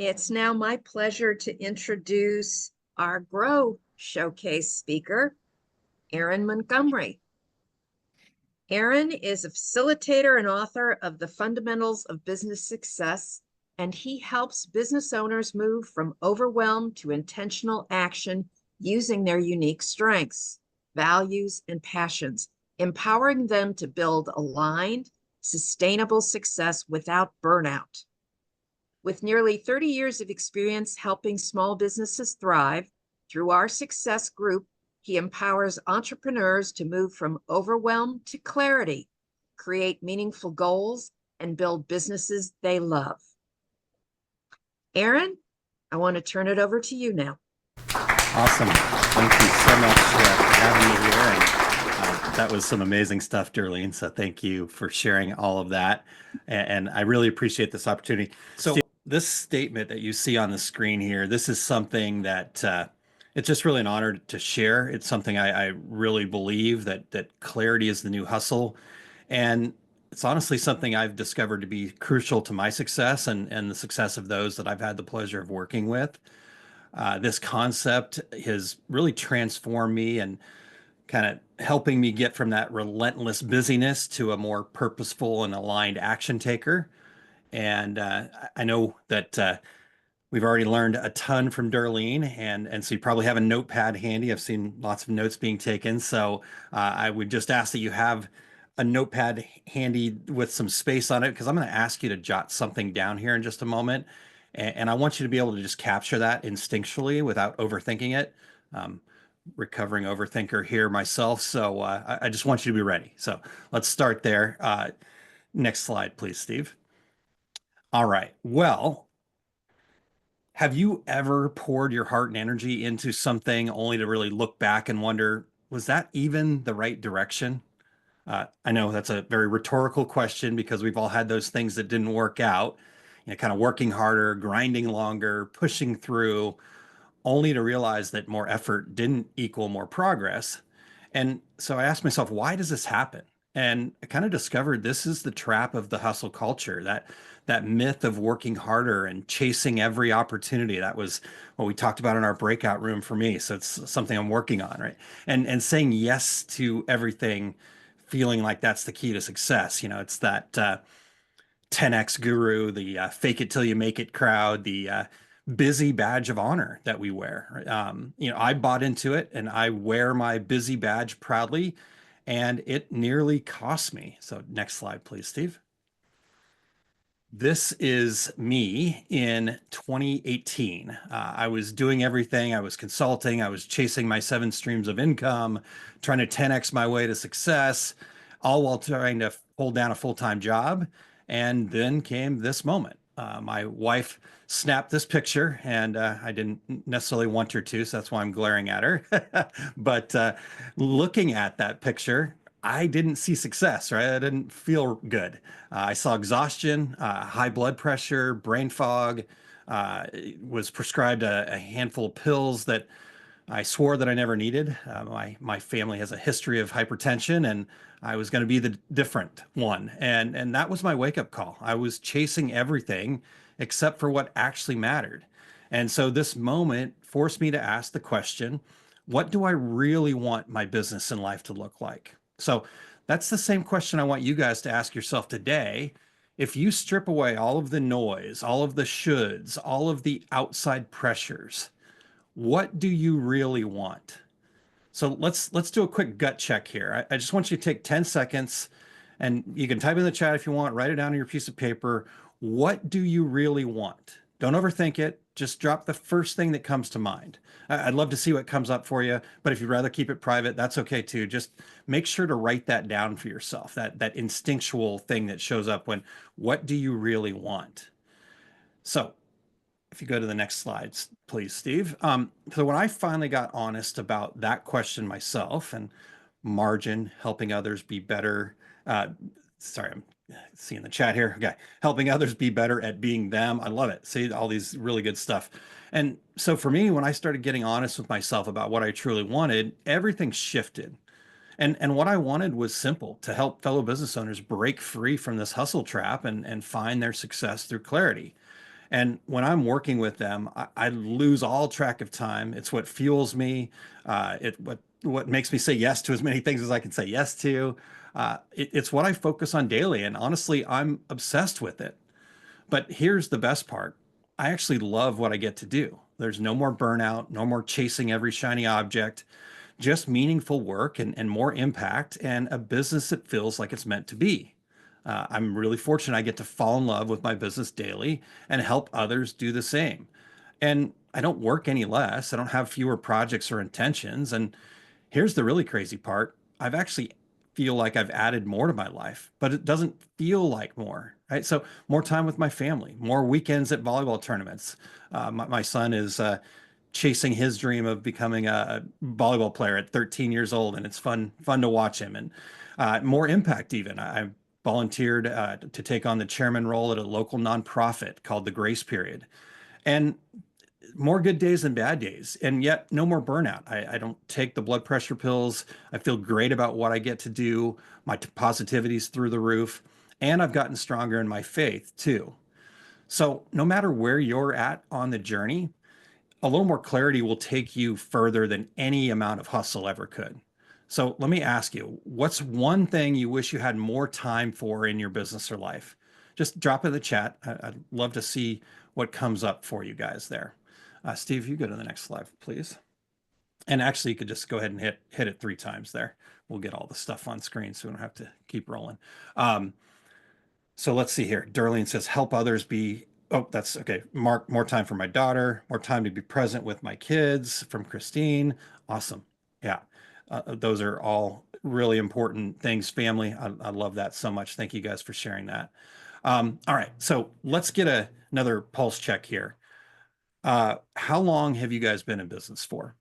It's now my pleasure to introduce our Grow Showcase speaker, Aaron Montgomery. Aaron is a facilitator and author of The Fundamentals of Business Success, and he helps business owners move from overwhelm to intentional action using their unique strengths, values, and passions, empowering them to build aligned, sustainable success without burnout. With nearly 30 years of experience helping small businesses thrive, through our success group, he empowers entrepreneurs to move from overwhelm to clarity, create meaningful goals, and build businesses they love. Aaron, I want to turn it over to you now. Awesome. Thank you so much for having me here. And that was some amazing stuff, Darlene. So thank you for sharing all of that. And I really appreciate this opportunity. So this statement that you see on the screen here, this is something that it's just really an honor to share. It's something I really believe that clarity is the new hustle. And it's honestly something I've discovered to be crucial to my success and the success of those that I've had the pleasure of working with. This concept has really transformed me and kind of helping me get from that relentless busyness to a more purposeful and aligned action taker. And I know that we've already learned a ton from Darlene, and so you probably have a notepad handy. I've seen lots of notes being taken. So I would just ask that you have a notepad handy with some space on it, because I'm going to ask you to jot something down here in just a moment. And I want you to be able to just capture that instinctually without overthinking it. Recovering overthinker here myself. So I just want you to be ready. So let's start there. Next slide, please, Steve. All right. Well, have you ever poured your heart and energy into something only to really look back and wonder, was that even the right direction? I know that's a very rhetorical question because we've all had those things that didn't work out, kind of working harder, grinding longer, pushing through, only to realize that more effort didn't equal more progress. And so I asked myself, why does this happen? And I kind of discovered this is the trap of the hustle culture, that myth of working harder and chasing every opportunity. That was what we talked about in our breakout room for me. So it's something I'm working on, right? And saying yes to everything, feeling like that's the key to success. It's that 10x guru, the fake it till you make it crowd, the busy badge of honor that we wear. I bought into it and I wear my busy badge proudly, and it nearly cost me. So next slide, please, Steve. This is me in 2018. I was doing everything. I was consulting. I was chasing my 7 streams of income, trying to 10x my way to success, all while trying to hold down a full-time job. And then came this moment. My wife snapped this picture, and I didn't necessarily want her to, so that's why I'm glaring at her. But looking at that picture, I didn't see success, right? I didn't feel good. I saw exhaustion, high blood pressure, brain fog, was prescribed a handful of pills that I swore that I never needed. My family has a history of hypertension, and I was going to be the different one. And that was my wake-up call. I was chasing everything except for what actually mattered. And so this moment forced me to ask the question, what do I really want my business and life to look like? So that's the same question I want you guys to ask yourself today. If you strip away all of the noise, all of the shoulds, all of the outside pressures, what do you really want? So let's do a quick gut check here. I just want you to take 10 seconds, and you can type in the chat if you want, write it down on your piece of paper. What do you really want? Don't overthink it. Just drop the first thing that comes to mind. I'd love to see what comes up for you, but if you'd rather keep it private, that's okay too. Just make sure to write that down for yourself, that instinctual thing that shows up when, what do you really want? So if you go to the next slides, please, Steve. So when I finally got honest about that question myself, and margin, helping others be better, sorry, I'm seeing the chat here. Okay, helping others be better at being them. I love it. See all these really good stuff. And so for me, when I started getting honest with myself about what I truly wanted, everything shifted. And what I wanted was simple: to help fellow business owners break free from this hustle trap and find their success through clarity. And when I'm working with them, I lose all track of time. It's what fuels me. What makes me say yes to as many things as I can say yes to. It's what I focus on daily. And honestly, I'm obsessed with it. But here's the best part. I actually love what I get to do. There's no more burnout, no more chasing every shiny object, just meaningful work and more impact and a business that feels like it's meant to be. I'm really fortunate I get to fall in love with my business daily and help others do the same. And I don't work any less. I don't have fewer projects or intentions. And here's the really crazy part. I've actually feel like I've added more to my life, but it doesn't feel like more, right? So more time with my family, more weekends at volleyball tournaments. My son is chasing his dream of becoming a volleyball player at 13 years old, and it's fun to watch him. And more impact even. I volunteered to take on the chairman role at a local nonprofit called the Grace Period. And more good days than bad days, and yet no more burnout. I don't take the blood pressure pills. I feel great about what I get to do. My positivity's through the roof, and I've gotten stronger in my faith too. So no matter where you're at on the journey, a little more clarity will take you further than any amount of hustle ever could. So let me ask you, what's one thing you wish you had more time for in your business or life? Just drop it in the chat. I'd love to see what comes up for you guys there. Steve, you go to the next slide, please. And actually, you could just go ahead and hit it 3 times there. We'll get all the stuff on screen so we don't have to keep rolling. So let's see here. Darlene says, help others be, oh, that's okay. Mark, more time for my daughter, more time to be present with my kids from Christine. Awesome. Yeah. Those are all really important things. Family. I love that so much. Thank you guys for sharing that. All right. So let's get another pulse check here. How long have you guys been in business for?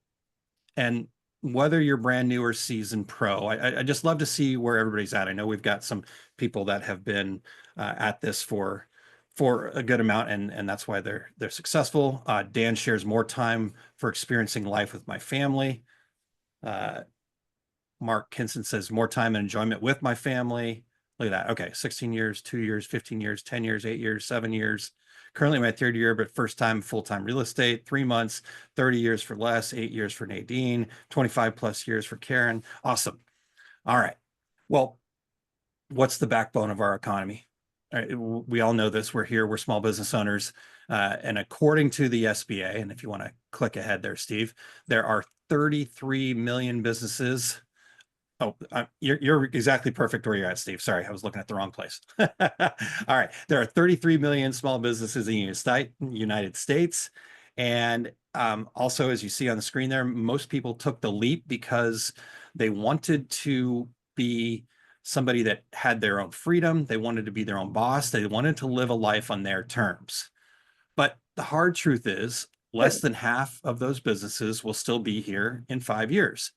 And whether you're brand new or seasoned pro, I just love to see where everybody's at. I know we've got some people that have been at this for a good amount, and that's why they're successful. Dan shares more time for experiencing life with my family. Mark Kinson says more time and enjoyment with my family. Look at that. Okay, 16 years, 2 years, 15 years, 10 years, 8 years, 7 years. Currently my 3rd year, but first time full-time real estate, 3 months, 30 years for Les, 8 years for Nadine, 25 plus years for Karen. Awesome. All right. Well, what's the backbone of our economy? All right, we all know this. We're here. We're small business owners. And according to the SBA, and if you want to click ahead there, Steve, there are 33 million businesses. Oh, you're exactly perfect where you're at, Steve. Sorry, I was looking at the wrong place. All right. There are 33 million small businesses in the United States. And also, as you see on the screen there, most people took the leap because they wanted to be somebody that had their own freedom. They wanted to be their own boss. They wanted to live a life on their terms. But the hard truth is, less than half of those businesses will still be here in 5 years.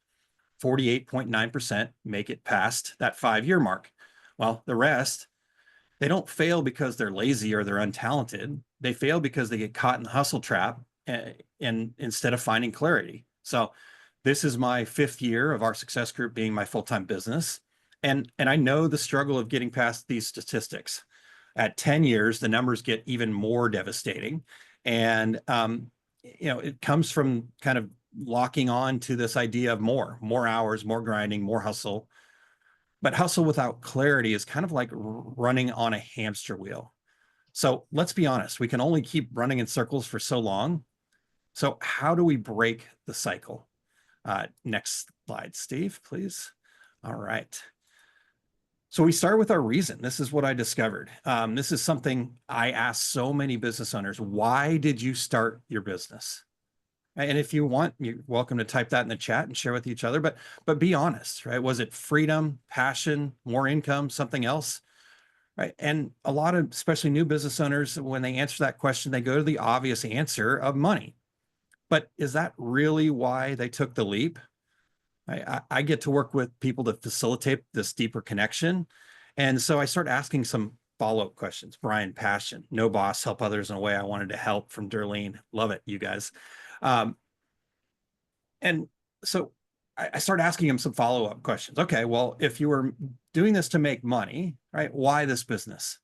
48.9% make it past that 5-year mark. Well, the rest, they don't fail because they're lazy or they're untalented. They fail because they get caught in the hustle trap and instead of finding clarity. So this is my 5th year of our success group being my full-time business. And I know the struggle of getting past these statistics. At 10 years, the numbers get even more devastating. And, it comes from kind of locking on to this idea of more hours, more grinding, more hustle. But hustle without clarity is kind of like running on a hamster wheel. So let's be honest, we can only keep running in circles for so long. So how do we break the cycle? Next slide, Steve, please. All right. So we start with our reason. This is what I discovered. This is something I ask so many business owners. Why did you start your business? And if you want, you're welcome to type that in the chat and share with each other, but be honest, right? Was it freedom, passion, more income, something else? Right. And a lot of, especially new business owners, when they answer that question, they go to the obvious answer of money. But is that really why they took the leap? I get to work with people to facilitate this deeper connection. And so I start asking some follow-up questions. Brian, passion, no boss, help others in a way I wanted to help, from Darlene. Love it, you guys. And so I started asking him some follow-up questions. Okay, well, if you were doing this to make money, right, why this business?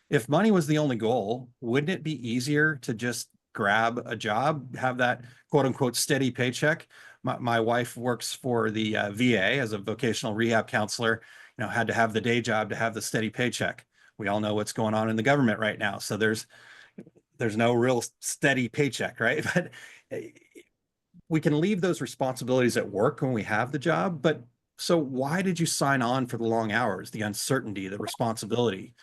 If money was the only goal, wouldn't it be easier to just grab a job, have that quote unquote steady paycheck? My wife works for the VA as a vocational rehab counselor, had to have the day job to have the steady paycheck. We all know what's going on in the government right now. So there's no real steady paycheck, right? But we can leave those responsibilities at work when we have the job. But so why did you sign on for the long hours, the uncertainty, the responsibility?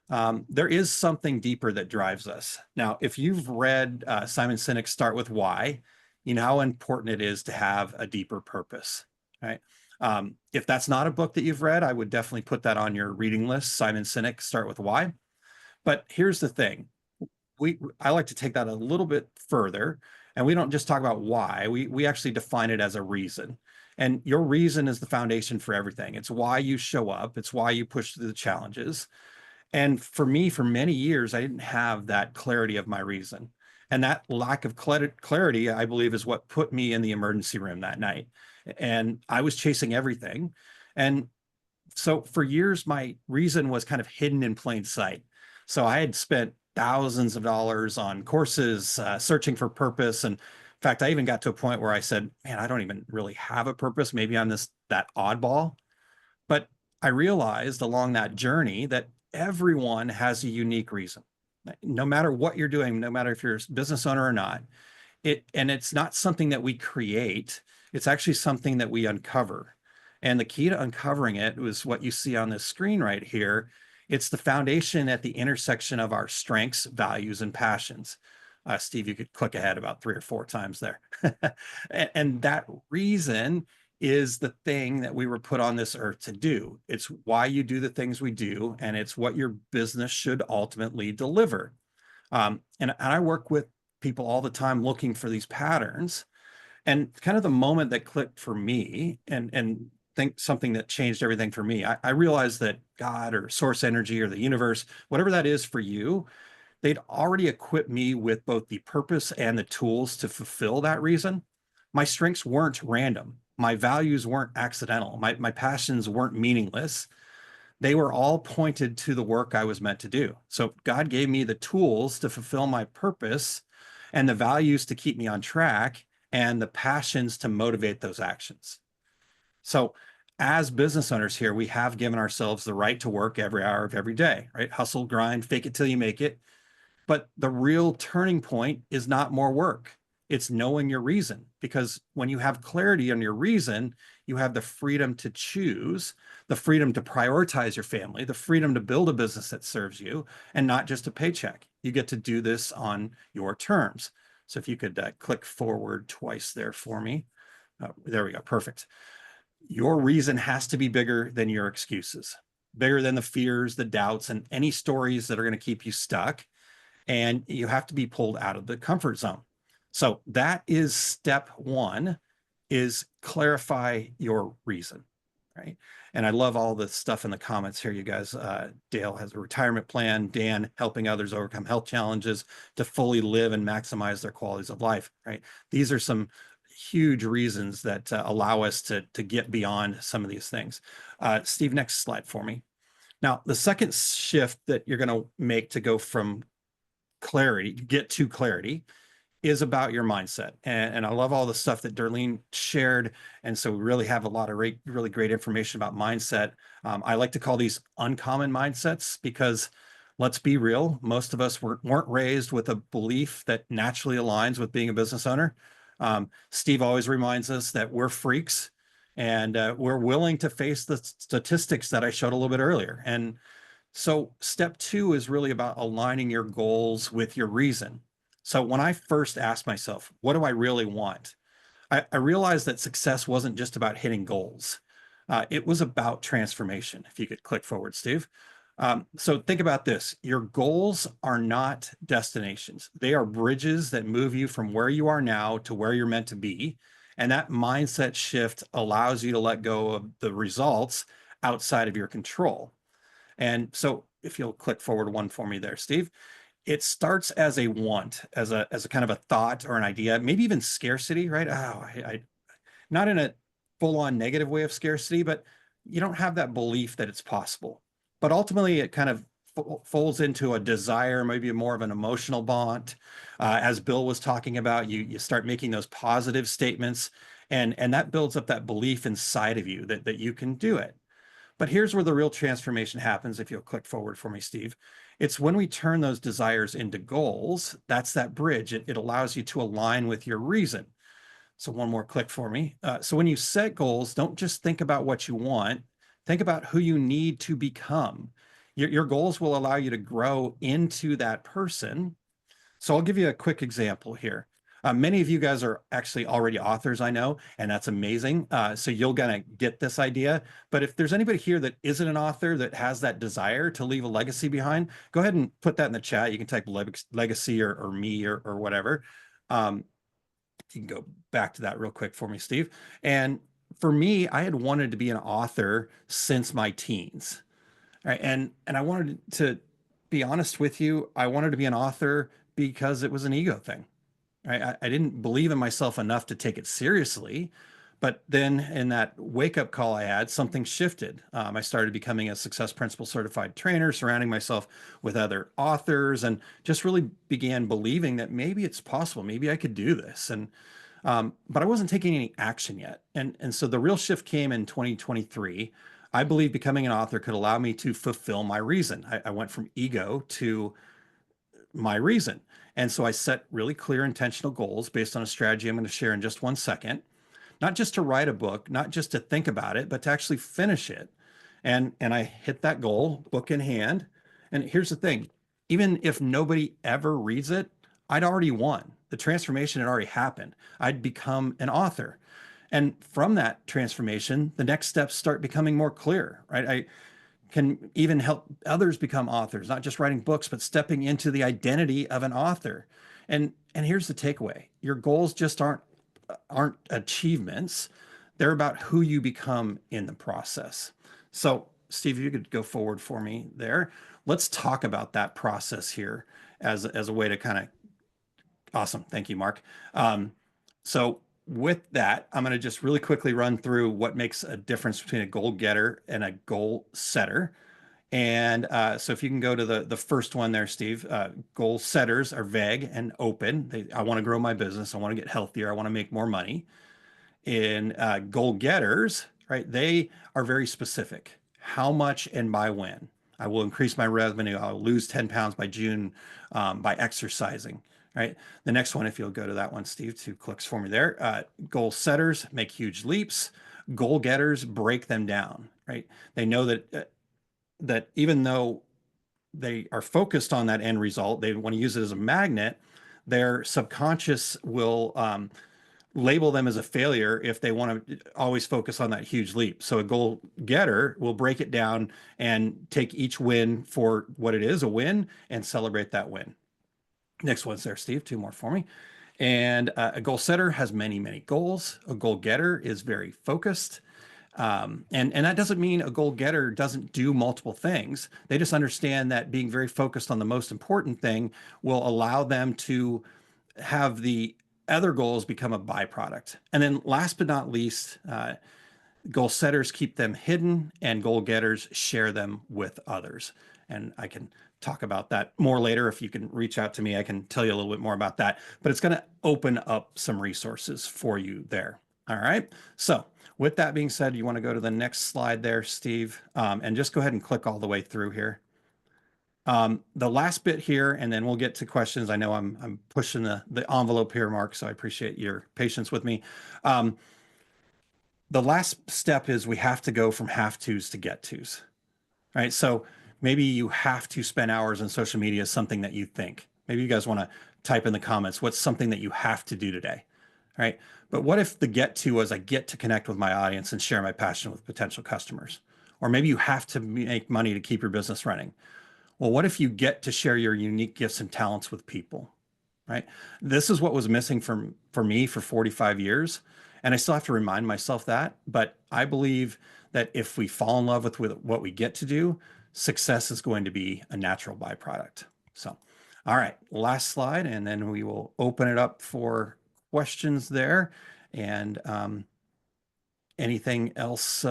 There is something deeper that drives us. Now, if you've read Simon Sinek's Start With Why, you know how important it is to have a deeper purpose, right? If that's not a book that you've read, I would definitely put that on your reading list, Simon Sinek, Start With Why. But here's the thing. I like to take that a little bit further, and we don't just talk about why. We actually define it as a reason. And your reason is the foundation for everything. It's why you show up. It's why you push through the challenges. And for me, for many years, I didn't have that clarity of my reason. And that lack of clarity, I believe, is what put me in the emergency room that night. And I was chasing everything. And so for years, my reason was kind of hidden in plain sight. So I had spent thousands of dollars on courses, searching for purpose. And in fact, I even got to a point where I said, man, I don't even really have a purpose. Maybe I'm that oddball. But I realized along that journey that everyone has a unique reason. No matter what you're doing, no matter if you're a business owner or not, it's not something that we create. It's actually something that we uncover. And the key to uncovering it was what you see on this screen right here. It's the foundation at the intersection of our strengths, values, and passions. Steve, you could click ahead about 3 or 4 times there. And that reason is the thing that we were put on this earth to do. It's why you do the things we do, and it's what your business should ultimately deliver. And I work with people all the time looking for these patterns. And kind of the moment that clicked for me, and think something that changed everything for me, I realized that God or source energy or the universe, whatever that is for you, they'd already equipped me with both the purpose and the tools to fulfill that reason. My strengths weren't random. My values weren't accidental. My passions weren't meaningless. They were all pointed to the work I was meant to do. So God gave me the tools to fulfill my purpose and the values to keep me on track and the passions to motivate those actions. So as business owners here, we have given ourselves the right to work every hour of every day, right? Hustle, grind, fake it till you make it. But the real turning point is not more work. It's knowing your reason, because when you have clarity on your reason, you have the freedom to choose, the freedom to prioritize your family, the freedom to build a business that serves you and not just a paycheck. You get to do this on your terms. So if you could click forward twice there for me. There we go. Perfect. Your reason has to be bigger than your excuses, bigger than the fears, the doubts, and any stories that are going to keep you stuck. And you have to be pulled out of the comfort zone. So that is step 1, is clarify your reason, right? And I love all the stuff in the comments here, you guys. Dale has a retirement plan, Dan helping others overcome health challenges to fully live and maximize their qualities of life, right? These are some huge reasons that allow us to get beyond some of these things. Steve, next slide for me. Now, the second shift that you're going to make to go from clarity, get to clarity, is about your mindset. And I love all the stuff that Darlene shared. And so we really have a lot of really great information about mindset. I like to call these uncommon mindsets because, let's be real, most of us weren't raised with a belief that naturally aligns with being a business owner. Steve always reminds us that we're freaks and we're willing to face the statistics that I showed a little bit earlier. And so step 2 is really about aligning your goals with your reason. So when I first asked myself, what do I really want? I realized that success wasn't just about hitting goals. It was about transformation. If you could click forward, Steve. So think about this. Your goals are not destinations. They are bridges that move you from where you are now to where you're meant to be. And that mindset shift allows you to let go of the results outside of your control. And so if you'll click forward 1 for me there, Steve, it starts as a want, as a kind of a thought or an idea, maybe even scarcity, right? Oh, not in a full-on negative way of scarcity, but you don't have that belief that it's possible. But ultimately, it kind of folds into a desire, maybe more of an emotional bond. As Bill was talking about, you start making those positive statements, and that builds up that belief inside of you that you can do it. But here's where the real transformation happens. If you'll click forward for me, Steve. It's when we turn those desires into goals. That's that bridge. It allows you to align with your reason. So one more click for me. So when you set goals, don't just think about what you want. Think about who you need to become. Your goals will allow you to grow into that person. So I'll give you a quick example here. Many of you guys are actually already authors, I know, and that's amazing. So you'll gonna get this idea. But if there's anybody here that isn't an author that has that desire to leave a legacy behind, go ahead and put that in the chat. You can type legacy or me or whatever. You can go back to that real quick for me, Steve. And for me, I had wanted to be an author since my teens. Right? And I wanted to be honest with you, I wanted to be an author because it was an ego thing. Right? I didn't believe in myself enough to take it seriously. But then in that wake-up call I had, something shifted. I started becoming a Success Principle certified trainer, surrounding myself with other authors, and just really began believing that maybe it's possible, maybe I could do this. And but I wasn't taking any action yet. And so the real shift came in 2023. I believe becoming an author could allow me to fulfill my reason. I went from ego to my reason. And so I set really clear intentional goals based on a strategy I'm going to share in just 1 second. Not just to write a book, not just to think about it, but to actually finish it. And I hit that goal, book in hand. And here's the thing, even if nobody ever reads it, I'd already won. The transformation had already happened. I'd become an author. And from that transformation, the next steps start becoming more clear, right? I can even help others become authors, not just writing books, but stepping into the identity of an author. And here's the takeaway. Your goals just aren't achievements. They're about who you become in the process. So Steve, if you could go forward for me there. Let's talk about that process here as a way to kind of, awesome. Thank you, Mark. So with that, I'm going to just really quickly run through what makes a difference between a goal getter and a goal setter. And so if you can go to the first one there, Steve, goal setters are vague and open. I want to grow my business. I want to get healthier. I want to make more money. In goal getters, right, they are very specific. How much and by when? I will increase my revenue. I'll lose 10 pounds by June by exercising, right? The next one, if you'll go to that one, Steve, 2 clicks for me there. Goal setters make huge leaps. Goal getters break them down, right? They know that even though they are focused on that end result, they want to use it as a magnet, their subconscious will label them as a failure if they want to always focus on that huge leap. So a goal getter will break it down and take each win for what it is, a win, and celebrate that win. Next one's there, Steve, 2 more for me. And a goal setter has many, many goals. A goal getter is very focused. And that doesn't mean a goal getter doesn't do multiple things. They just understand that being very focused on the most important thing will allow them to have the other goals become a byproduct. And then last but not least, goal setters keep them hidden and goal getters share them with others. And I can talk about that more later. If you can reach out to me, I can tell you a little bit more about that, but it's going to open up some resources for you there. All right. So with that being said, you want to go to the next slide there, Steve, and just go ahead and click all the way through here. The last bit here, and then we'll get to questions. I know I'm pushing the envelope here, Mark, so I appreciate your patience with me. The last step is we have to go from have-tos to get-tos, right? So maybe you have to spend hours on social media, something that you think. Maybe you guys want to type in the comments, what's something that you have to do today, right? But what if the get-to was I get to connect with my audience and share my passion with potential customers? Or maybe you have to make money to keep your business running. Well, what if you get to share your unique gifts and talents with people, right? This is what was missing for me for 45 years. And I still have to remind myself that, but I believe that if we fall in love with what we get to do, success is going to be a natural byproduct. So, all right, last slide, and then we will open it up for questions there. And anything else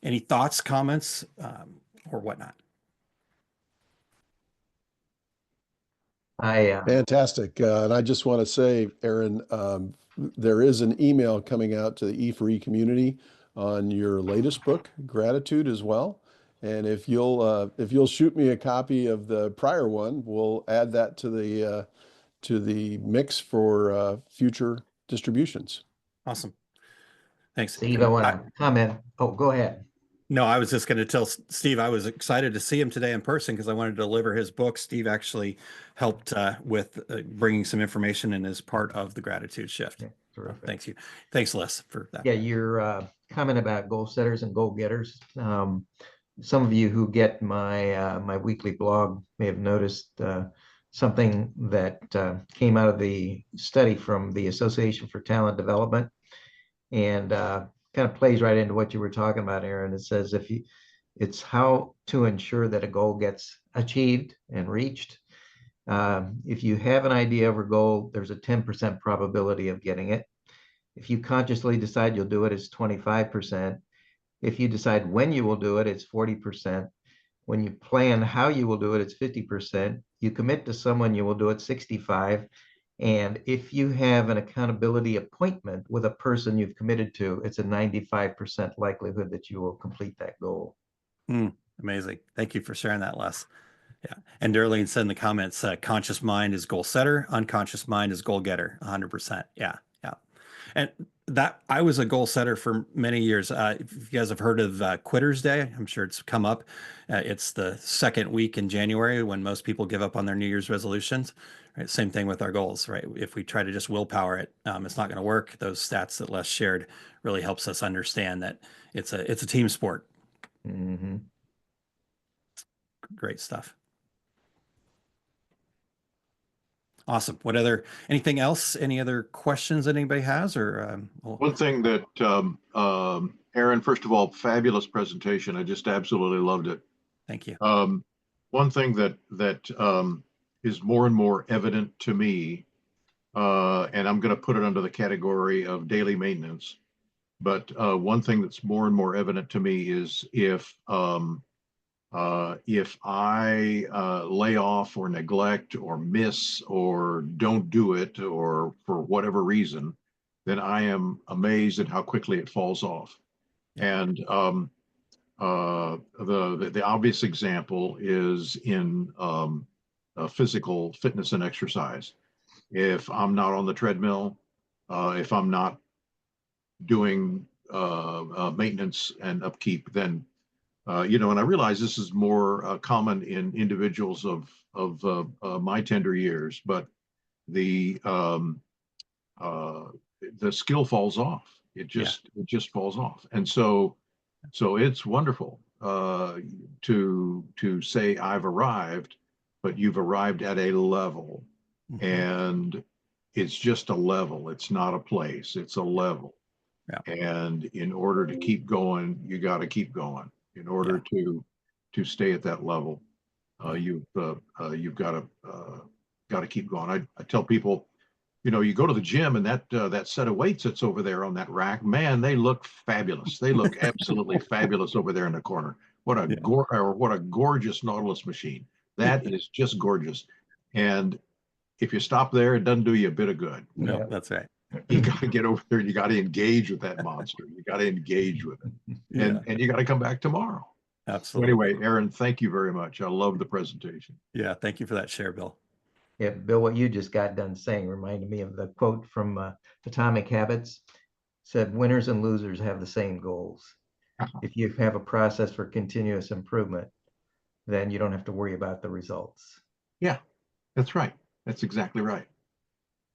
any thoughts, comments, or whatnot? Fantastic. And I just want to say, Aaron, there is an email coming out to the E4E community on your latest book, Gratitude, as well. And if you'll shoot me a copy of the prior one, we'll add that to the mix for future distributions. Awesome. Thanks. Steve, I want to comment. Oh, go ahead. No, I was just going to tell Steve I was excited to see him today in person because I wanted to deliver his book. Steve actually helped with bringing some information and is part of the Gratitude Shift. Yeah, terrific. Thanks you. Thanks, Les, for that. Yeah, your comment about goal setters and goal getters. Some of you who get my my weekly blog may have noticed something that came out of the study from the Association for Talent Development, and kind of plays right into what you were talking about, Aaron. It says it's how to ensure that a goal gets achieved and reached. If you have an idea of a goal, there's a 10% probability of getting it. If you consciously decide you'll do it, it's 25%. If you decide when you will do it, it's 40%. When you plan how you will do it, it's 50%. You commit to someone, you will do it 65%. And if you have an accountability appointment with a person you've committed to, it's a 95% likelihood that you will complete that goal. Amazing. Thank you for sharing that, Les. Yeah. And Darlene said in the comments, conscious mind is goal setter, unconscious mind is goal getter, 100%. Yeah. Yeah. And that I was a goal setter for many years. If you guys have heard of Quitter's Day, I'm sure it's come up. It's the second week in January when most people give up on their New Year's resolutions. Right? Same thing with our goals, right? If we try to just willpower it, it's not going to work. Those stats that Les shared really helps us understand that it's a team sport. Mm-hmm. Great stuff. Awesome. Anything else? Any other questions that anybody has? Or one thing that Aaron, first of all, fabulous presentation. I just absolutely loved it. Thank you. One thing that is more and more evident to me, and I'm going to put it under the category of daily maintenance. But one thing that's more and more evident to me is if I lay off or neglect or miss or don't do it or for whatever reason, then I am amazed at how quickly it falls off. Yeah. And the obvious example is in physical fitness and exercise. If I'm not on the treadmill, if I'm not doing maintenance and upkeep, then and I realize this is more common in individuals of my tender years, but the skill falls off. It just falls off, and so it's wonderful to say I've arrived, but you've arrived at a level, and it's just a level. It's not a place. It's a level, and in order to keep going, you got to keep going. In order to stay at that level, you've got to keep going. I tell people, you go to the gym and that set of weights that's over there on that rack, man, they look fabulous. They look absolutely fabulous over there in the corner. What a gorgeous Nautilus machine. That is just gorgeous. And if you stop there, it doesn't do you a bit of good. No, that's right. You got to get over there and you got to engage with that monster. You got to engage with it. And you got to come back tomorrow. Absolutely. So anyway, Aaron, thank you very much. I love the presentation. Yeah, thank you for that share, Bill. Yeah, Bill, what you just got done saying reminded me of the quote from Atomic Habits. It said, winners and losers have the same goals. If you have a process for continuous improvement, then you don't have to worry about the results. Yeah, that's right. That's exactly right.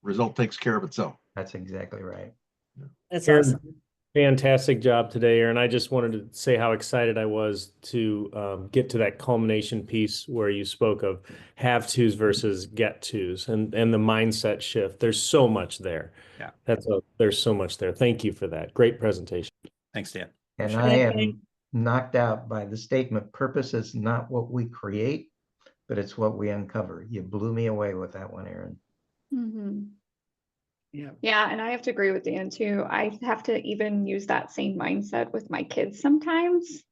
Result takes care of itself. That's exactly right. That's awesome. Fantastic job today, Aaron. I just wanted to say how excited I was to get to that culmination piece where you spoke of have tos versus get tos and the mindset shift. There's so much there. Yeah. There's so much there. Thank you for that. Great presentation. Thanks, Dan. And I am knocked out by the statement, purpose is not what we create, but it's what we uncover. You blew me away with that one, Aaron. Mm-hmm. Yeah, and I have to agree with Dan too. I have to even use that same mindset with my kids sometimes.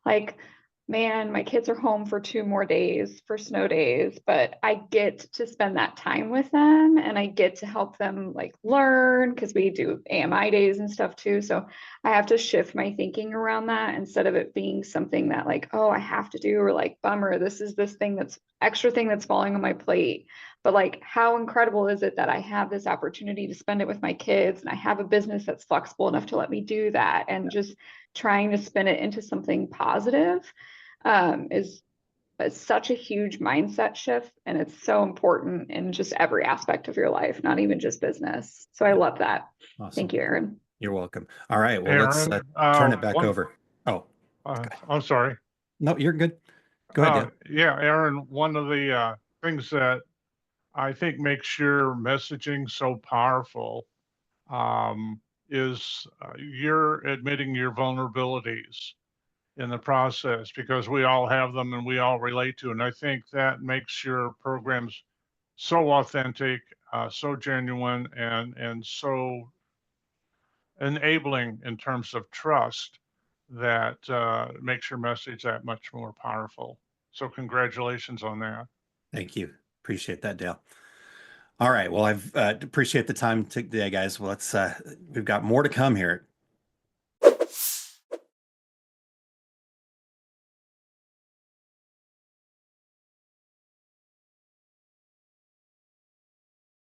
Like man, my kids are home for 2 more days for snow days, but I get to spend that time with them and I get to help them like learn because we do AMI days and stuff too. So I have to shift my thinking around that instead of it being something that like, oh, I have to do, or like, bummer, this is this thing that's extra thing that's falling on my plate. But like, how incredible is it that I have this opportunity to spend it with my kids and I have a business that's flexible enough to let me do that, and just trying to spin it into something positive is such a huge mindset shift, and it's so important in just every aspect of your life, not even just business. So I love that. Awesome. Thank you, Aaron. You're welcome. All right. Well, let's Aaron, turn it back over. Oh, I'm sorry. no, you're good. Go ahead, Dale. Yeah, Aaron, one of the things that I think makes your messaging so powerful is you're admitting your vulnerabilities in the process, because we all have them and we all relate to. And I think that makes your programs so authentic, so genuine, and so enabling in terms of trust that makes your message that much more powerful. So congratulations on that. Thank you. Appreciate that, Dale. All right. Well, I've appreciate the time today, guys. Well, we've got more to come here